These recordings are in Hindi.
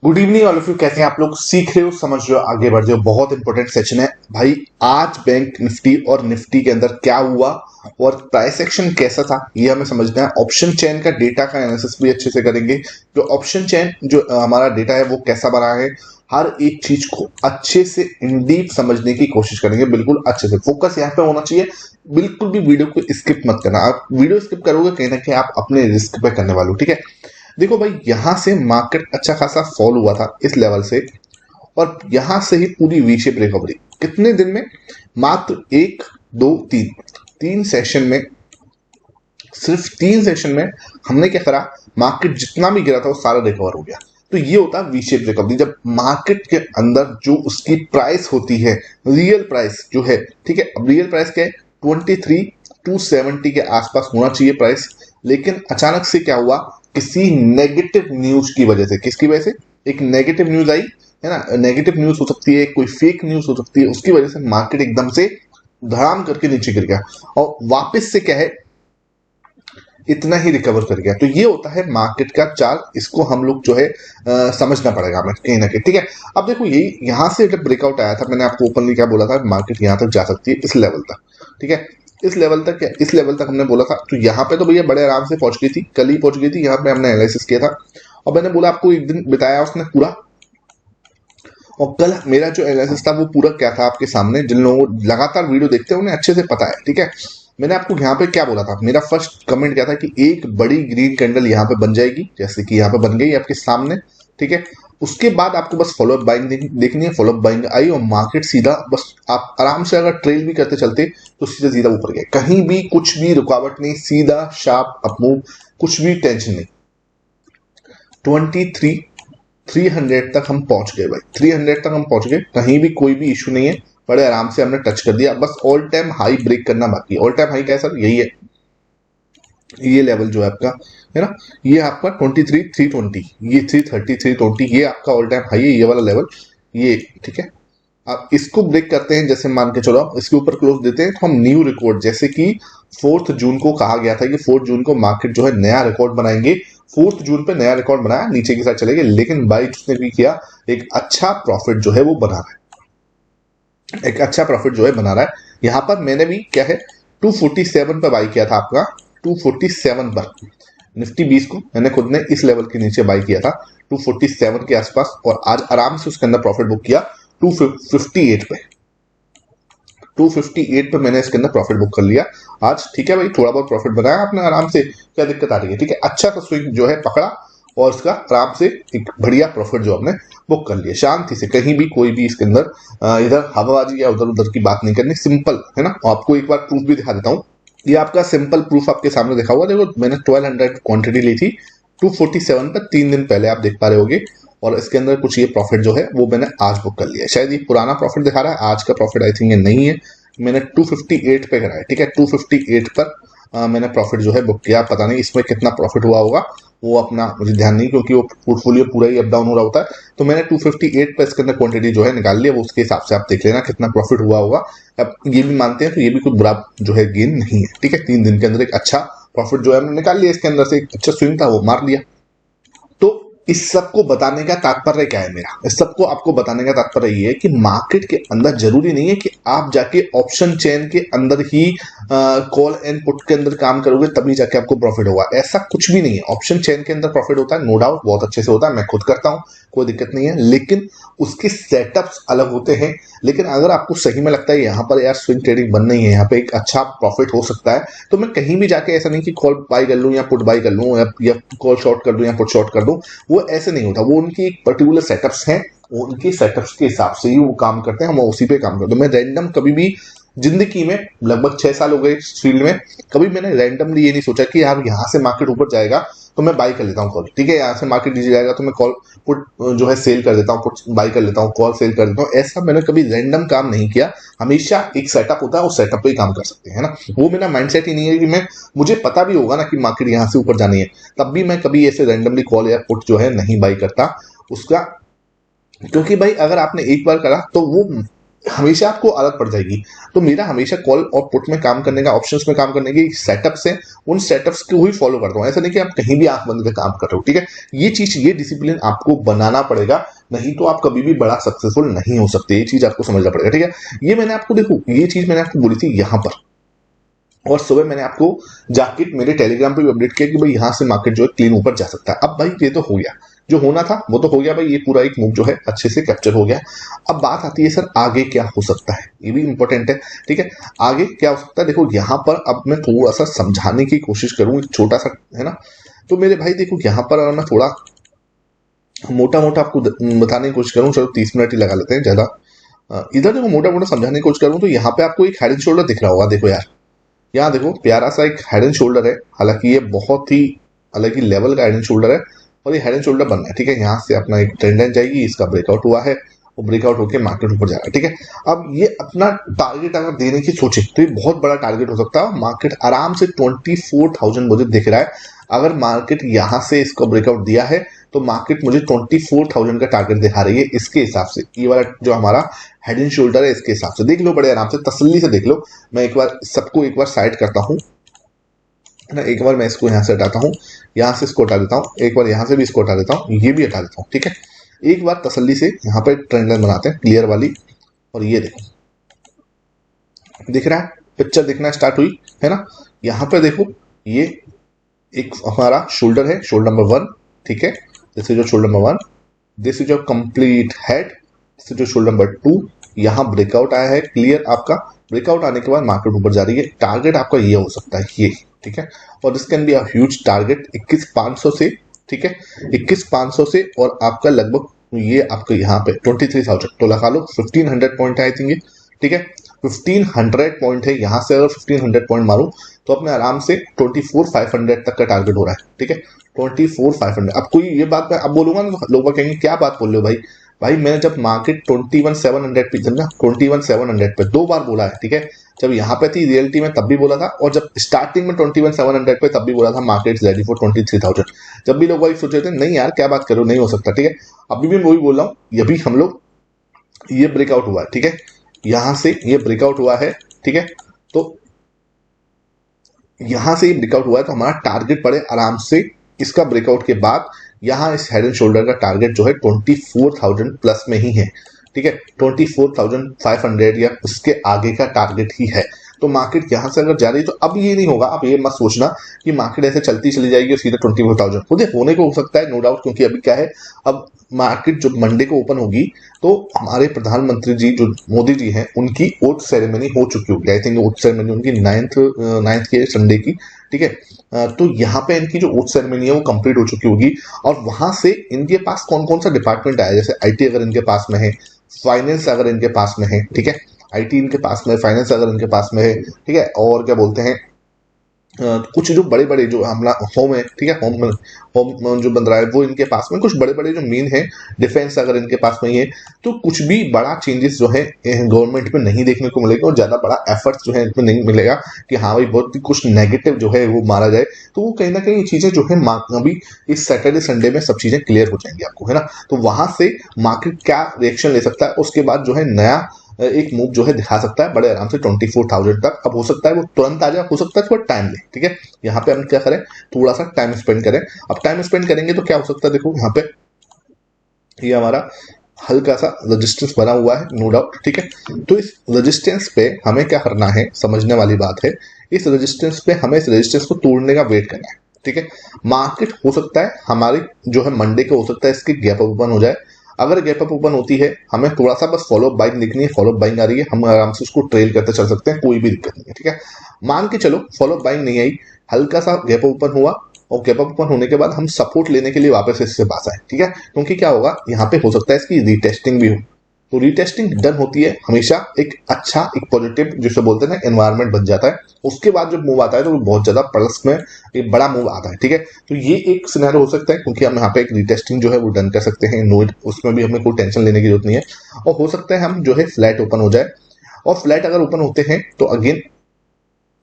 Good evening all of you. कैसे हैं आप लोग? सीख रहे हो, समझ रहे हो, आगे बढ़ रहे हो। बहुत इंपॉर्टेंट सेशन है भाई। आज बैंक निफ्टी और निफ्टी के अंदर क्या हुआ और प्राइस एक्शन कैसा था ये हमें समझना है। ऑप्शन चेन का डेटा का एनालिसिस भी अच्छे से करेंगे। जो ऑप्शन चेन जो हमारा डेटा है वो कैसा बना है, हर एक चीज को अच्छे से इन डीप समझने की कोशिश करेंगे। बिल्कुल अच्छे से फोकस यहाँ पे होना चाहिए। बिल्कुल भी वीडियो को स्किप मत करना। आप वीडियो स्किप करोगे कहीं ना कहीं आप अपने रिस्क पे करने वाले हो। ठीक है, देखो भाई, यहां से मार्केट अच्छा खासा फॉल हुआ था इस लेवल से, और यहां से ही पूरी वी शेप रिकवरी कितने दिन में, मात्र एक दो तीन तीन सेशन में, सिर्फ तीन सेशन में हमने क्या करा, मार्केट जितना भी गिरा था वो सारा रिकवर हो गया। तो ये होता है वी शेप रिकवरी, जब मार्केट के अंदर जो उसकी प्राइस होती है, रियल प्राइस जो है, ठीक है। अब रियल प्राइस क्या है, 23,270 के आसपास होना चाहिए प्राइस। लेकिन अचानक से क्या हुआ, किसी नेगेटिव न्यूज की वजह से, किसकी वजह से, एक नेगेटिव न्यूज आई है ना। नेगेटिव न्यूज हो सकती है, कोई फेक न्यूज हो सकती है, उसकी वजह से मार्केट एकदम से धड़ाम करके नीचे गिर गया और वापस से क्या है, इतना ही रिकवर कर गया। तो ये होता है मार्केट का चार्ट। इसको हम लोग जो है समझना पड़ेगा हमें कहीं ना कहीं। ठीक है, अब देखो यही यहां से जब ब्रेकआउट आया था, मैंने आपको ओपनली क्या बोला था, मार्केट यहां तक जा सकती है इस लेवल तक। ठीक है, इस लेवल तक, इस लेवल तक हमने बोला था। तो यहाँ पे तो भैया बड़े आराम से पहुंच गई थी, कल ही पहुंच गई थी। यहाँ पे हमने एनालिसिस किया था और मैंने बोला आपको, एक दिन बिताया उसने पूरा। और कल मेरा जो एनालिसिस था वो पूरा क्या था आपके सामने, जिन लोगों को लगातार वीडियो देखते हैं उन्हें अच्छे से पता है। ठीक है, मैंने आपको यहाँ पे क्या बोला था, मेरा फर्स्ट कमेंट क्या था कि एक बड़ी ग्रीन कैंडल यहाँ पे बन जाएगी, जैसे कि यहाँ पे बन गई आपके सामने। ठीक है, उसके बाद आपको बस फॉलोअप बाइंग देखनी है। फॉलोअप बाइंग आई और मार्केट सीधा, बस आप आराम से अगर ट्रेल भी करते चलते तो सीधा सीधा ऊपर गए, कहीं भी कुछ भी रुकावट नहीं, सीधा शार्प अप मूव, कुछ भी टेंशन नहीं। 300 तक हम पहुंच गए भाई, 300 तक हम पहुंच गए, कहीं भी कोई भी इशू नहीं है। बड़े आराम से हमने टच कर दिया, बस ऑल टाइम हाई ब्रेक करना बाकी है। ऑल टाइम हाई क्या है सर, यही है, ये लेवल जो है आपका, है ना, ये आपका 23,320, ये 330,320, ये आपका ऑल टाइम हाई है, ये वाला लेवल, ये। ठीक है, आप इसको ब्रेक करते हैं, जैसे मान के चलो आप इसके ऊपर क्लोज देते हैं तो हम न्यू रिकॉर्ड, जैसे कि 4 जून को कहा गया था कि 4 जून को मार्केट जो है नया रिकॉर्ड बनाएंगे। 4 जून पे नया रिकॉर्ड बनाया, नीचे के साथ चले गए, लेकिन बाई जिसने भी किया एक अच्छा प्रॉफिट जो है वो बना रहा है, एक अच्छा प्रॉफिट जो है बना रहा है। यहां पर मैंने भी क्या है, 247 पर बाई किया था आपका, 247 पर निफ्टी 20 को मैंने खुद ने इस लेवल के नीचे बाई किया था 247 के आसपास, और आज आराम से उसके अंदर प्रॉफिट बुक किया 258 पे। 258 पे मैंने इसके अंदर प्रॉफिट बुक कर लिया आज। ठीक है भाई, थोड़ा बहुत प्रॉफिट बनाया आपने आराम से, क्या दिक्कत आ रही है। ठीक है, अच्छा सा स्विंग जो है पकड़ा और उसका आराम से एक बढ़िया प्रॉफिट जो हमने बुक कर लिया शांति से। कहीं भी कोई भी इसके अंदर इधर हवाबाजी या उधर उधर की बात नहीं करनी, सिंपल है ना। आपको एक बार प्रूफ भी दिखा देता हूँ, ये आपका सिंपल प्रूफ आपके सामने देखा हुआ। देखो मैंने 1200 क्वांटिटी ली थी 247 पर 3 दिन पहले, आप देख पा रहे होगे। और इसके अंदर कुछ ये प्रॉफिट जो है वो मैंने आज बुक कर लिया है। शायद ये पुराना प्रॉफिट दिखा रहा है, आज का प्रॉफिट आई थिंक ये नहीं है। मैंने 258 पे कराया। ठीक है, 258 पर मैंने प्रॉफिट जो है बुक किया। पता नहीं इसमें कितना प्रॉफिट हुआ होगा, वो अपना मुझे ध्यान नहीं, क्योंकि वो पोर्टफोलियो पूरा ही अप डाउन हो रहा होता है। तो मैंने 258 पे इसके अंदर क्वांटिटी जो है निकाल लिया, वो उसके हिसाब से आप देख लेना कितना प्रॉफिट हुआ होगा। अब ये भी मानते हैं तो ये भी कुछ बुरा जो है गेन नहीं है। ठीक है, 3 दिन के अंदर एक अच्छा प्रॉफिट जो है हमने निकाल लिया, इसके अंदर से एक अच्छा स्विंग था वो मार लिया। तो इस सबको बताने का तात्पर्य क्या है मेरा, इस सबको आपको बताने का तात्पर्य ये है कि मार्केट के अंदर जरूरी नहीं है कि आप जाके ऑप्शन चेन के अंदर ही कॉल एंड पुट के अंदर काम करोगे तभी जाके आपको प्रॉफिट होगा, ऐसा कुछ भी नहीं है। ऑप्शन चेन के अंदर प्रॉफिट होता है, नो डाउट, बहुत अच्छे से होता है, मैं खुद करता हूं, कोई दिक्कत नहीं है। लेकिन उसके सेटअप्स अलग होते हैं। लेकिन अगर आपको सही में लगता है यहाँ पर यार स्विंग ट्रेडिंग बन नहीं है, यहाँ पे एक अच्छा प्रॉफिट हो सकता है, तो मैं कहीं भी जाके ऐसा नहीं कि कॉल बाई कर लूं या पुट बाई कर लूं या कॉल शॉर्ट कर दूं या पुट शॉर्ट कर दूं, वो ऐसे नहीं होता। वो उनकी एक पर्टिकुलर सेटअप्स हैं, उनके सेटअप्स के हिसाब से ही वो काम करते हैं, हम उसी पे काम करते हैं। मैं रैंडम कभी भी जिंदगी में, लगभग 6 साल हो गए इस फील्ड में, कभी मैंने रैंडमली ये नहीं सोचा कि यार यहाँ से मार्केट ऊपर जाएगा तो मैं बाई कर लेता हूँ कॉल, ठीक है, यहाँ से मार्केट नीचे जाएगा तो मैं कॉल पुट जो है सेल कर देता हूँ, पुट बाई कर लेता हूँ, कॉल सेल कर देता हूँ। ऐसा मैंने कभी रैंडम काम नहीं किया। हमेशा एक सेटअप होता है, उस सेटअप पे ही काम कर सकते हैं ना। वो मेरा माइंडसेट ही नहीं है कि मैं, मुझे पता भी होगा ना कि मार्केट यहाँ से ऊपर जानी है, तब भी मैं कभी ऐसे रैंडमली कॉल या पुट जो है नहीं बाई करता उसका। क्योंकि भाई अगर आपने एक बार करा तो वो हमेशा आपको आदत पड़ जाएगी। तो मेरा हमेशा कॉल और पुट में काम करने का, ऑप्शंस में काम करने की सेटअप्स है, उन सेटअप्स को ही फॉलो करता हूँ। ऐसा नहीं कि आप कहीं भी आंख बंद के काम कर रहे हो, ठीक है। ये चीज, ये डिसिप्लिन आपको बनाना पड़ेगा, नहीं तो आप कभी भी बड़ा सक्सेसफुल नहीं हो सकते। ये चीज आपको समझना पड़ेगा, ठीक है। ये मैंने आपको, देखो ये चीज मैंने आपको बोली थी यहाँ पर, और सुबह मैंने आपको जाके मेरे टेलीग्राम पे भी अपडेट किया कि भाई यहाँ से मार्केट जो है क्लीन ऊपर जा सकता है। अब भाई ये तो हो गया, जो होना था वो तो हो गया भाई, ये पूरा एक मूव जो है अच्छे से कैप्चर हो गया। अब बात आती है सर आगे क्या हो सकता है, ये भी इंपॉर्टेंट है, ठीक है। आगे क्या हो सकता है, देखो यहाँ पर अब मैं थोड़ा सा समझाने की कोशिश करूँ, एक छोटा सा, है ना। तो मेरे भाई देखो यहाँ पर अगर मैं थोड़ा मोटा मोटा आपको बताने की कोशिश करूँ, चलो 30 मिनट ही लगा लेते हैं ज्यादा। इधर देखो मोटा मोटा समझाने की कोशिश करूँ तो यहाँ पे आपको एक हेड एंड शोल्डर दिख रहा होगा, देखो यार, यहाँ देखो प्यारा सा एक हेड एंड शोल्डर है। हालांकि ये बहुत ही अलग ही लेवल का हेड एंड शोल्डर है, और ये हेड एंड शोल्डर बनना है, ठीक है। यहाँ से अपना एक ट्रेंड लाइन जाएगी, इसका ब्रेकआउट हुआ है, वो ब्रेकआउट होकर मार्केट ऊपर जा रहा है, ठीक है। अब ये अपना टारगेट अगर देने की सोचे तो ये बहुत बड़ा टारगेट हो सकता है। मार्केट आराम से 24,000 मुझे दिख रहा है। अगर मार्केट यहाँ से इसको ब्रेकआउट दिया है तो मार्केट मुझे 24,000 का टारगेट दिखा रही है। इसके हिसाब से ये वाला जो हमारा हेड एंड शोल्डर है, इसके हिसाब से देख लो, बड़े आराम से तसल्ली से देख लो। मैं एक बार सबको एक बार साइड करता हूँ ना, एक बार मैं इसको यहाँ से हटाता हूँ, यहाँ से इसको हटा देता हूँ, एक बार यहाँ से भी इसको हटा देता हूँ, ये भी हटा देता हूँ, ठीक है। एक बार तसल्ली से यहाँ पे ट्रेंड लाइन बनाते हैं क्लियर वाली, और ये देखो दिख रहा है, पिक्चर दिखना स्टार्ट हुई है ना। यहाँ पे देखो ये एक हमारा शोल्डर है, शोल्डर नंबर 1, ठीक है। दिस इज जो shoulder number 1, this is your complete head, this is जो शोल्डर नंबर 2। यहाँ ब्रेकआउट आया है क्लियर आपका, ब्रेकआउट आने के बाद मार्केट ऊपर जा रही है। टारगेट आपका ये हो सकता है ये, ठीक है। और this can be a huge target 21,500 से, ठीक है, 21,500 से, और आपका लगभग ये आपका यहाँ पे 23,000 तो लगा लो 1,500 पॉइंट है आई थिंक ये, ठीक है। 1,500 पॉइंट है, यहाँ से अगर 1,500 पॉइंट मारूं तो अपने आराम से 24,500 तक का टारगेट हो रहा है, ठीक है। 24,500। अब कोई ये बात मैं अब बोलूंगा ना तो लोग कहेंगे क्या बात बोल रहे हो भाई। भाई मैंने जब मार्केट 21,700 पे, समझा, 21,700 पे 2 बार बोला है, ठीक है। जब यहाँ पे थी रियलिटी में तब भी बोला था, और जब स्टार्टिंग में 21,700 पे तब भी बोला था मार्केट रेडी फॉर 23,000। जब भी लोग वही सोच रहे थे नहीं यार क्या बात करो, नहीं हो सकता, ठीक है। अभी भी मैं वही बोल रहा हूँ, ये भी हम लोग ये ब्रेकआउट हुआ है, ठीक है। यहां से ये ब्रेकआउट हुआ है, ठीक है। तो यहां से ये ब्रेकआउट हुआ है तो हमारा टारगेट पड़े आराम से इसका ब्रेकआउट के बाद, यहां इस हेड एंड शोल्डर का टारगेट जो है 24,000 प्लस में ही है, ठीक है। 24,500 या उसके आगे का टारगेट ही है। तो मार्केट यहां से अगर जा रही है तो अब ये नहीं होगा, अब ये मत सोचना कि मार्केट ऐसे चलती चली जाएगी और सीधे 24,000 खुद होने को हो सकता है, नो डाउट। क्योंकि अभी क्या है, अब मार्केट जो मंडे को ओपन होगी तो हमारे प्रधानमंत्री जी जो मोदी जी हैं उनकी ओथ सेरेमनी हो चुकी होगी, आई थिंक ओथ सेरेमनी उनकी 9th के संडे की, ठीक है। तो यहाँ पे इनकी जो ओथ सेरेमनी है वो कंप्लीट हो चुकी होगी, और वहां से इनके पास कौन कौन सा डिपार्टमेंट आया, जैसे आईटी अगर इनके पास में है, फाइनेंस अगर इनके पास में है, ठीक है। आईटी इनके पास में, फाइनेंस अगर इनके पास में है, ठीक है। और क्या बोलते हैं, कुछ जो बड़े बड़े जो हमारा होम है, ठीक है, होम जो बन रहा है वो इनके पास में, कुछ बड़े बड़े जो मेन है, डिफेंस अगर इनके पास में ही है, तो कुछ भी बड़ा चेंजेस जो है गवर्नमेंट में नहीं देखने को मिलेगा, और ज्यादा बड़ा एफर्ट जो है इसमें नहीं मिलेगा कि हाँ भाई बहुत कुछ नेगेटिव जो है वो मारा जाए। तो वो कहीं ना कहीं चीजें जो है अभी इस सैटरडे संडे में सब चीजें क्लियर हो जाएंगी आपको, है ना। तो वहां से मार्केट क्या रिएक्शन ले सकता है, उसके बाद जो है नया एक मूव जो है दिखा सकता है बड़े आराम से 24,000 तक। अब हो सकता है वो तुरंत आ जाए, हो सकता है थोड़ा टाइम ले, ठीक है। यहाँ पे हम क्या करें, थोड़ा सा टाइम स्पेंड करें। अब टाइम स्पेंड करेंगे तो क्या हो सकता है, देखो यहाँ पे ये हमारा हल्का सा रेजिस्टेंस बना हुआ है, नो डाउट, ठीक है। तो इस रेजिस्टेंस पे हमें क्या करना है, समझने वाली बात है, इस रेजिस्टेंस पे हमें इस रेजिस्टेंस को तोड़ने का वेट करना है, ठीक है। मार्केट हो सकता है हमारी जो है मंडे को हो सकता है इसकी गैप ओपन हो जाए। अगर गैप अप ओपन होती है, हमें थोड़ा सा बस फॉलो बाइंग दिखनी है, फॉलो बाइंग आ रही है, हम आराम से उसको ट्रेल करते चल सकते हैं, कोई भी दिक्कत नहीं है, ठीक है। मान के चलो फॉलो बाइंग नहीं आई, हल्का सा गैप ओपन हुआ, और गैप ओपन होने के बाद हम सपोर्ट लेने के लिए वापस इससे पास आए, ठीक है। क्योंकि क्या होगा, यहाँ पे हो सकता है इसकी रीटेस्टिंग भी हो, तो रीटेस्टिंग डन होती है हमेशा एक अच्छा, एक पॉजिटिव जिसे बोलते हैं ना एनवायरनमेंट बन जाता है। उसके बाद जब मूव आता है तो बहुत ज्यादा प्लस में एक बड़ा मूव आता है, ठीक है। तो ये एक सिनेरियो हो सकता है, क्योंकि हम यहाँ पे एक रीटेस्टिंग जो है वो डन कर सकते हैं, नो, उसमें भी हमें कोई टेंशन लेने की जरूरत नहीं है। और हो सकता है हम जो है फ्लैट ओपन हो जाए, और फ्लैट अगर ओपन होते हैं तो अगेन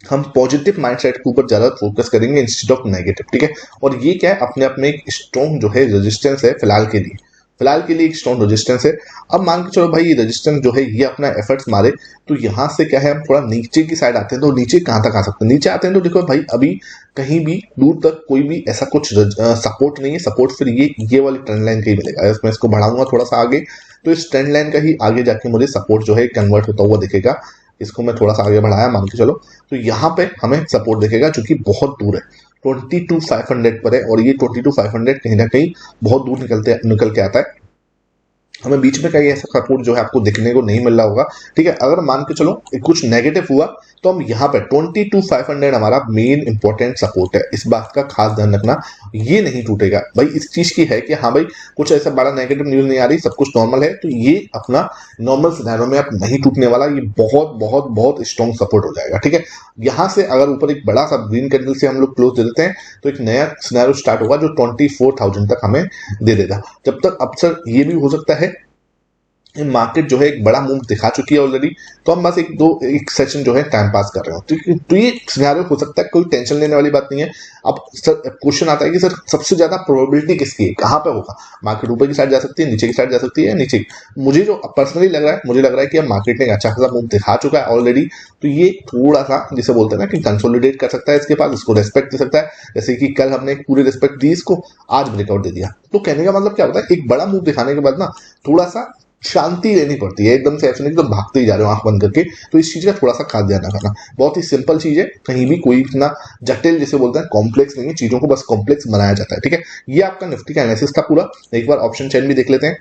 हम पॉजिटिव माइंडसेट के ऊपर ज्यादा फोकस करेंगे इंस्टेड ऑफ नेगेटिव, ठीक है। और ये क्या है, अपने आप में एक स्ट्रॉन्ग जो है रेजिस्टेंस है फिलहाल के लिए। फिलहाल के लिए एक स्ट्रॉन्ग रेजिस्टेंस है। अब मान के चलो भाई ये रेजिस्टेंस जो है ये अपना एफर्ट्स मारे तो यहाँ से क्या है, हम थोड़ा नीचे की साइड आते हैं तो नीचे कहाँ तक आ सकते हैं, नीचे आते हैं तो देखो भाई अभी कहीं भी दूर तक कोई भी ऐसा कुछ सपोर्ट नहीं है। सपोर्ट फिर ये वाली ट्रेंड लाइन का ही मिलेगा। मैं इसको बढ़ाऊंगा थोड़ा सा आगे तो इस ट्रेंड लाइन का ही आगे जाके मुझे सपोर्ट जो है कन्वर्ट होता हुआ दिखेगा। इसको मैं थोड़ा सा आगे बढ़ाया मान के चलो तो यहाँ पे हमें सपोर्ट दिखेगा जो कि बहुत दूर है, 22,500 पर है। और ये 22,500 कहीं ना कहीं बहुत दूर निकल के आता है। हमें बीच में कहीं ऐसा सपोर्ट जो है आपको देखने को नहीं मिल रहा होगा। ठीक है, अगर मान के चलो कुछ नेगेटिव हुआ तो हम यहाँ पे 22,500 हमारा मेन इंपॉर्टेंट सपोर्ट है। इस बात का खास ध्यान रखना, ये नहीं टूटेगा भाई। इस चीज की है कि हाँ भाई कुछ ऐसा बड़ा नेगेटिव न्यूज नहीं आ रही, सब कुछ नॉर्मल है, तो ये अपना नॉर्मल सिनेरियो में अब नहीं टूटने वाला। ये बहुत बहुत बहुत स्ट्रॉन्ग सपोर्ट हो जाएगा। ठीक है, यहाँ से अगर ऊपर एक बड़ा सा ग्रीन कैंडल से हम लोग क्लोज दे देते हैं तो एक नया सिनेरियो स्टार्ट होगा जो 24,000 तक हमें दे देगा। जब तक अक्सर ये भी हो सकता है मार्केट जो है एक बड़ा मूव दिखा चुकी है ऑलरेडी, तो हम बस एक सेशन जो है टाइम पास कर रहे हो। तो ये सिनेरियो हो सकता है, कोई टेंशन लेने वाली बात नहीं है। अब सर क्वेश्चन आता है कि सर सबसे ज्यादा प्रोबेबिलिटी किसकी है, कहाँ पे होगा, मार्केट ऊपर की साइड जा सकती है, नीचे की साइड जा सकती है, नीचे। मुझे जो पर्सनली लग रहा है, मुझे लग रहा है कि अब मार्केट ने अच्छा खासा मूव दिखा चुका है ऑलरेडी, तो ये थोड़ा सा जिसे बोलते हैं ना कि कंसोलिडेट कर सकता है इसके पास, इसको रेस्पेक्ट दे सकता है। जैसे कि कल हमने एक पूरी रेस्पेक्ट दी इसको, आज ब्रेकआउट दे दिया। तो कहने का मतलब क्या होता है, एक बड़ा मूव दिखाने के बाद ना थोड़ा सा शांति लेनी पड़ती है। एकदम से ऐसे नहीं तो भागते ही जा रहे हो आंख बंद करके। तो इस चीज का थोड़ा सा खास ध्यान रखना। बहुत ही सिंपल चीज है, कहीं भी कोई इतना जटिल जिसे बोलते हैं कॉम्प्लेक्स नहीं है, चीजों को बस कॉम्प्लेक्स बनाया जाता है। ठीक है, ये आपका निफ्टी का एनालिसिस था पूरा। एक बार ऑप्शन चेन भी देख लेते हैं।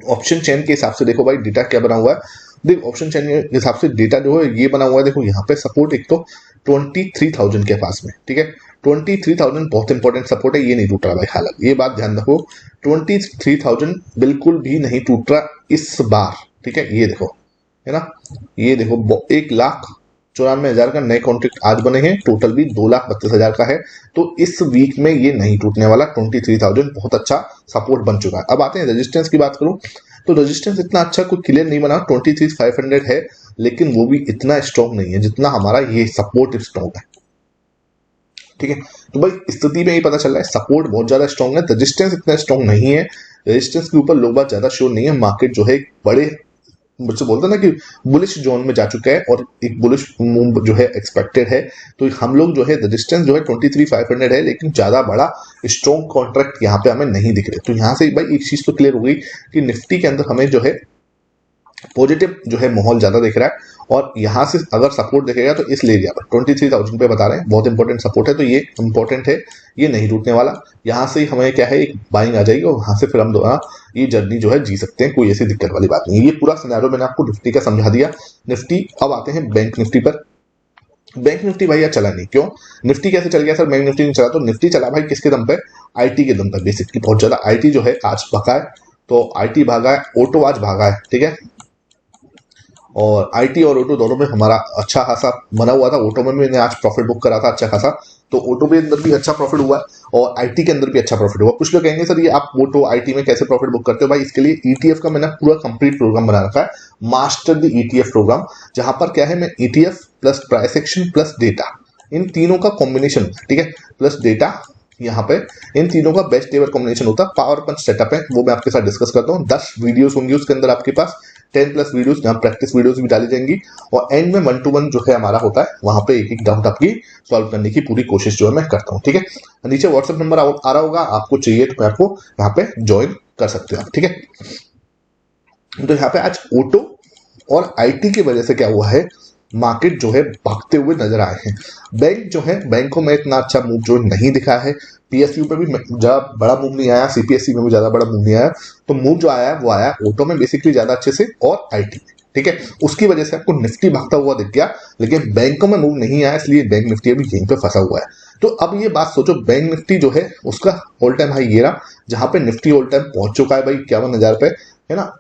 ऑप्शन चेन के हिसाब से देखो भाई डेटा क्या बना हुआ है। देखो ऑप्शन चेन के हिसाब से डेटा जो है ये बना हुआ है। देखो यहाँ पे सपोर्ट एक तो 23,000 के पास में। ठीक है, 23,000 बहुत इंपॉर्टेंट सपोर्ट है, ये नहीं टूट रहा भाई। हालांकि ये बात ध्यान रखो, 23,000 बिल्कुल भी नहीं टूट रहा इस बार। ठीक है, ये देखो है ना, ये देखो 1,94,000 का नए कॉन्ट्रैक्ट आज बने हैं, टोटल भी 2,32,000 का है। तो इस वीक में ये नहीं टूटने वाला। 23,000 बहुत अच्छा सपोर्ट बन चुका है। अब आते हैं रेजिस्टेंस की बात करूं तो रेजिस्टेंस इतना अच्छा कोई क्लियर नहीं बना, 23,500 है, लेकिन वो भी इतना स्ट्रॉन्ग नहीं है जितना हमारा ये सपोर्ट स्ट्रॉन्ग है। ठीक है, तो भाई स्थिति में ये पता चल रहा है सपोर्ट बहुत ज्यादा स्ट्रॉन्ग है, रेजिस्टेंस इतना स्ट्रॉन्ग नहीं है। रेजिस्टेंस के ऊपर लोग बात ज्यादा श्योर नहीं है। मार्केट जो है बड़े मुझसे बोलते ना कि बुलिश जोन में जा चुका है और एक बुलिश मूव जो है एक्सपेक्टेड है। तो हम लोग जो है रेजिस्टेंस जो है 23,500 है, लेकिन ज्यादा बड़ा स्ट्रॉन्ग कॉन्ट्रैक्ट यहाँ पे हमें नहीं दिख रहे। तो यहाँ से भाई एक चीज तो क्लियर हो गई कि निफ्टी के अंदर हमें जो है पॉजिटिव जो है माहौल ज्यादा दिख रहा है। और यहाँ से अगर सपोर्ट दिखेगा तो इस एरिया पर 23,000 पे बता रहे हैं बहुत इंपॉर्टेंट सपोर्ट है, तो ये इंपॉर्टेंट है, ये नहीं टूटने वाला। यहाँ से हमें क्या है एक बाइंग आ जाएगी और वहां से फिर हम दोबारा ये जर्नी जो है जी सकते हैं, कोई ऐसी दिक्कत वाली बात नहीं है। ये पूरा सिनेरियो मैंने आपको निफ्टी का समझा दिया। निफ्टी, अब आते हैं बैंक निफ्टी पर। बैंक निफ्टी भाई यार चला नहीं, क्यों? निफ्टी कैसे चल गया सर, बैंक निफ्टी नहीं चला? तो निफ्टी चला भाई किसके दम पे, आईटी के दम पे। बेसिकली बहुत ज्यादा आईटी जो है आज भागा है, तो आईटी भागा है, ऑटो आज भागा है। ठीक है, और आईटी और ऑटो दोनों में हमारा अच्छा खासा बना हुआ था। ऑटो में मैंने आज प्रॉफिट बुक करा था अच्छा खासा, तो ऑटो के अंदर भी अच्छा प्रॉफिट हुआ है और आईटी के अंदर भी अच्छा प्रॉफिट हुआ। कुछ लोग कहेंगे सर ये आप ऑटो आईटी में कैसे प्रॉफिट बुक करते हो? भाई इसके लिए ईटीएफ का मैंने पूरा कंप्लीट प्रोग्राम बना रखा है, मास्टर द ईटीएफ प्रोग्राम, जहां पर क्या है मैं ETF plus price action plus data, इन तीनों का कॉम्बिनेशन, ठीक है, प्लस डेटा, यहाँ पे इन तीनों का बेस्ट एवर कॉम्बिनेशन होता है। पावर पंच सेटअप है, वो मैं आपके साथ डिस्कस करता हूँ। 10 वीडियोस होंगी उसके अंदर आपके पास, 10+ वीडियोस जहाँ प्रैक्टिस वीडियोस भी डाली जाएंगी, और एंड में 1-to-1 जो है हमारा होता है, वहां पे एक एक डाउट आपकी सॉल्व करने की पूरी कोशिश जो है मैं करता हूँ। ठीक है, नीचे व्हाट्सएप नंबर आ रहा होगा, आपको चाहिए तो मैं आपको यहाँ पे ज्वाइन कर सकते हो आप। ठीक है, तो यहाँ पे आज ऑटो और आईटी की वजह से क्या हुआ है, मार्केट जो है भागते हुए नजर आए हैं। बैंक जो है, बैंकों में इतना अच्छा मूव जो नहीं दिखा है। पीएसयू पे भी ज्यादा बड़ा मूव नहीं आया, सीपीएससी में भी ज्यादा बड़ा मूव नहीं आया। तो मूव जो आया है वो आया ऑटो में बेसिकली ज्यादा अच्छे से, और आईटी में। ठीक है, उसकी वजह से आपको निफ्टी भागता हुआ दिख गया, लेकिन बैंकों में मूव नहीं आया, इसलिए बैंक निफ्टी अभी यहीं पे फंसा हुआ है। तो अब ये बात सोचो, बैंक निफ्टी जो है उसका ऑल टाइम हाई ये रहा, जहां पे निफ्टी ऑल टाइम पहुंच चुका है भाई 51,000 पे, है ना।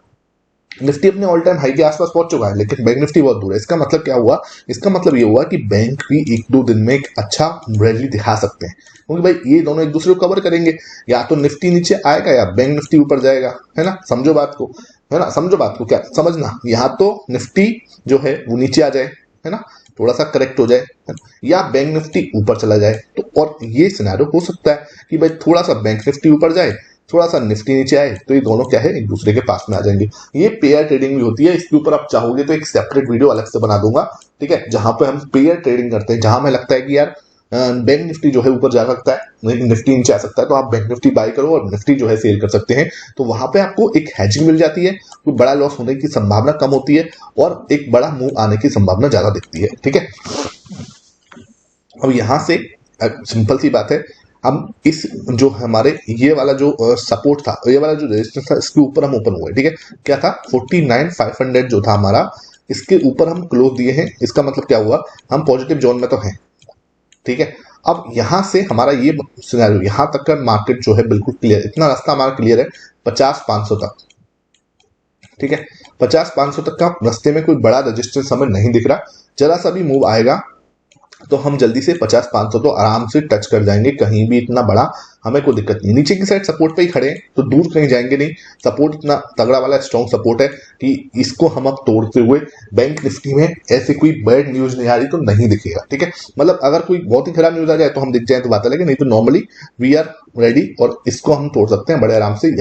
निफ्टी अपने ऑल टाइम हाई के आसपास पहुंच चुका है, लेकिन बैंक निफ्टी बहुत दूर है। इसका मतलब क्या हुआ, इसका मतलब ये हुआ कि बैंक भी 1-2 दिन में एक अच्छा रैली दिखा सकते हैं, क्योंकि भाई ये दोनों एक दूसरे को कवर करेंगे। या तो निफ्टी नीचे आएगा या बैंक निफ्टी ऊपर जाएगा, है ना। समझो बात को, है ना, समझो बात को, क्या समझना, यहाँ तो निफ्टी जो है वो नीचे आ जाए, है ना, थोड़ा सा करेक्ट हो जाए, या बैंक निफ्टी ऊपर चला जाए। तो और ये सिनेरियो हो सकता है कि भाई थोड़ा सा बैंक निफ्टी ऊपर जाए, थोड़ा सा निफ्टी नीचे आए तो ये दोनों क्या है, एक दूसरे के पास में आ जाएंगे। ये पेयर ट्रेडिंग भी होती है, इसके ऊपर आप चाहोगे तो एक सेपरेट वीडियो अलग से बना दूंगा, ठीक है, जहां पे हम पेयर ट्रेडिंग करते हैं, जहां हमें लगता है कि यार बैंक निफ्टी जो है ऊपर जा सकता है, लेकिन निफ्टी नीचे आ सकता है, तो आप बैंक निफ्टी बाय करो और निफ्टी जो है सेल कर सकते हैं। तो वहां पे आपको एक हेजिंग मिल जाती है, कोई बड़ा लॉस होने की संभावना कम होती है और एक बड़ा मूव आने की संभावना ज्यादा दिखती है, ठीक है। अब यहां से सिंपल सी बात है, हम इस जो हमारे ये वाला जो सपोर्ट था, ये वाला जो रेजिस्टेंस था, इसके ऊपर हम ओपन हुए, ठीक है। क्या था, 49,500 जो था हमारा, इसके ऊपर हम क्लोज दिए हैं। इसका मतलब क्या हुआ, हम पॉजिटिव जोन में तो हैं, ठीक है। अब यहां से हमारा ये सिनेरियो, यहां तक का मार्केट जो है बिल्कुल क्लियर, इतना रास्ता हमारा क्लियर है 50-500 तक, ठीक है। 50-500 तक का रास्ते में कोई बड़ा रेजिस्टेंस हमें नहीं दिख रहा। जरा सा भी मूव आएगा तो हम जल्दी से 50-500 तो आराम से टच कर जाएंगे, कहीं भी इतना बड़ा हमें कोई दिक्कत नहीं। नीचे की साइड सपोर्ट पे ही खड़े हैं तो दूर कहीं जाएंगे नहीं, सपोर्ट इतना तगड़ा वाला स्ट्रॉन्ग सपोर्ट है कि इसको हम अब तोड़ते हुए बैंक निफ्टी में ऐसे कोई बैड न्यूज नहीं आ रही तो नहीं दिखेगा, ठीक है। मतलब अगर कोई बहुत ही खराब न्यूज आ जाए तो हम दिख जाए तो बात अलग है, नहीं तो नॉर्मली वी आर रेडी और इसको हम तोड़ सकते हैं बड़े आराम से।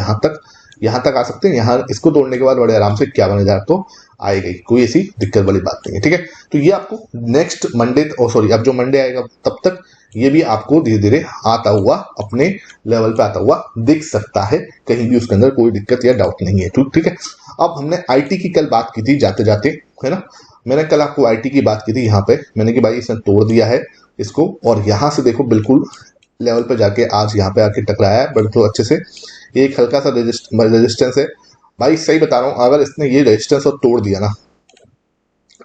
यहाँ तक आ सकते हैं, यहाँ इसको तोड़ने के बाद बड़े आराम से 51,000 तो आएगा, कोई ऐसी दिक्कत वाली बात नहीं है, ठीक है। तो ये आपको नेक्स्ट मंडे, सॉरी अब जो मंडे आएगा तब तक ये भी आपको धीरे धीरे आता हुआ अपने लेवल पे आता हुआ दिख सकता है, कहीं भी उसके अंदर कोई दिक्कत या डाउट नहीं है, ठीक है। अब हमने आईटी की कल बात की थी जाते जाते, है ना, मैंने कल आपको आईटी की बात की थी, यहाँ पे मैंने कि भाई इसने तोड़ दिया है इसको, और यहाँ से देखो बिल्कुल लेवल पे जाके आज यहाँ पे आके टकराया है बड़े तो अच्छे से। ये एक हल्का सा रेजिस्टेंस है भाई, सही बता रहा हूं, अगर इसने ये रेजिस्टेंस और तोड़ दिया ना,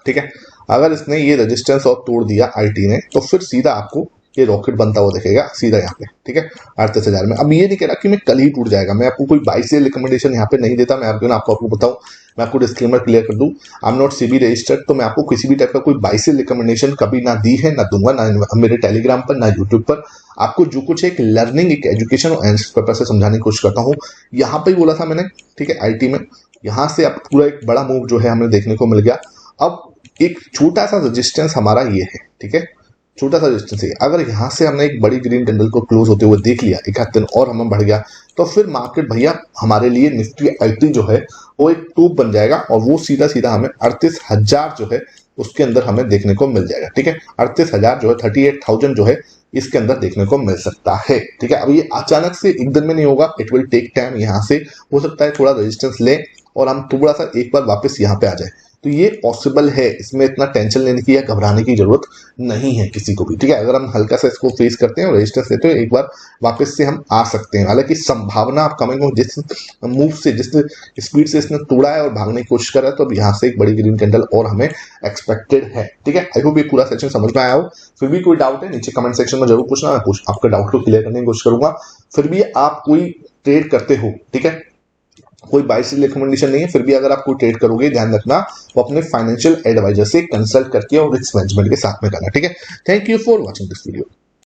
ठीक है, अगर इसने ये रेजिस्टेंस और तोड़ दिया आईटी ने, तो फिर सीधा आपको ये रॉकेट बनता हुआ दिखेगा सीधा यहाँ पे, ठीक है, 38,000 में। अब ये नहीं कह रहा कि मैं कल ही टूट जाएगा, मैं आपको कोई बाई सेल रिकमेंडेशन यहाँ पे नहीं देता, मैं आपको बताऊं, मैं आपको डिस्क्लेमर क्लियर कर दूं, I am not CB registered, तो मैं आपको किसी भी टाइप का कोई बाई सेल रिकमेंडेशन कभी ना दी है, ना दूंगा, ना मेरे टेलीग्राम पर, ना यूट्यूब पर। आपको जो कुछ एक लर्निंग, एक एजुकेशन और पेपर से समझाने की कोशिश करता हूँ। यहाँ पे बोला था मैंने, ठीक है, आईटी में यहाँ से अब पूरा एक बड़ा मूव जो है हमें देखने को मिल गया। अब एक छोटा सा रेजिस्टेंस हमारा ये है, ठीक है, छोटा सा रेजिस्टेंस है। अगर यहाँ से हमने एक बड़ी ग्रीन कैंडल को क्लोज होते हुए देख लिया, एक आध दिन और हमें बढ़ गया, तो फिर मार्केट भैया हमारे लिए निफ्टी आईटी जो है वो एक टूब बन जाएगा और वो सीधा सीधा हमें 38,000 जो है उसके अंदर हमें देखने को मिल जाएगा, ठीक है। 38,000 जो है 38,000 जो है इसके अंदर देखने को मिल सकता है, ठीक है। अब ये अचानक से एक दिन में नहीं होगा, इट विल टेक टाइम। यहाँ से हो सकता है थोड़ा रेजिस्टेंस ले और हम थोड़ा सा एक बार वापस यहाँ पे आ जाए, तो ये पॉसिबल है, इसमें इतना टेंशन लेने की या घबराने की जरूरत नहीं है किसी को भी, ठीक है। अगर हम हल्का सा इसको फेस करते हैं और रेजिस्टेंस लेते हैं, एक बार वापस से हम आ सकते हैं। हालांकि संभावना आप कमिंग हो, जिस मूव से, जिस स्पीड से इसने तोड़ा है और भागने की कोशिश कर रहा है, तो अब यहाँ से एक बड़ी ग्रीन कैंडल और हमें एक्सपेक्टेड है, ठीक है। आई होप ये पूरा सेक्शन समझ में आया हो। फिर भी कोई डाउट है नीचे कमेंट सेक्शन में जरूर पूछना, मैं आपका डाउट को क्लियर करने की कोशिश करूंगा। फिर भी आप कोई ट्रेड करते हो, ठीक है, कोई बाय सेल रिकमेंडेशन नहीं है, फिर भी अगर आप कोई ट्रेड करोगे ध्यान रखना वो अपने फाइनेंशियल एडवाइजर से कंसल्ट करके और रिस्क मैनेजमेंट के साथ में करना, ठीक है। Thank you for watching this video.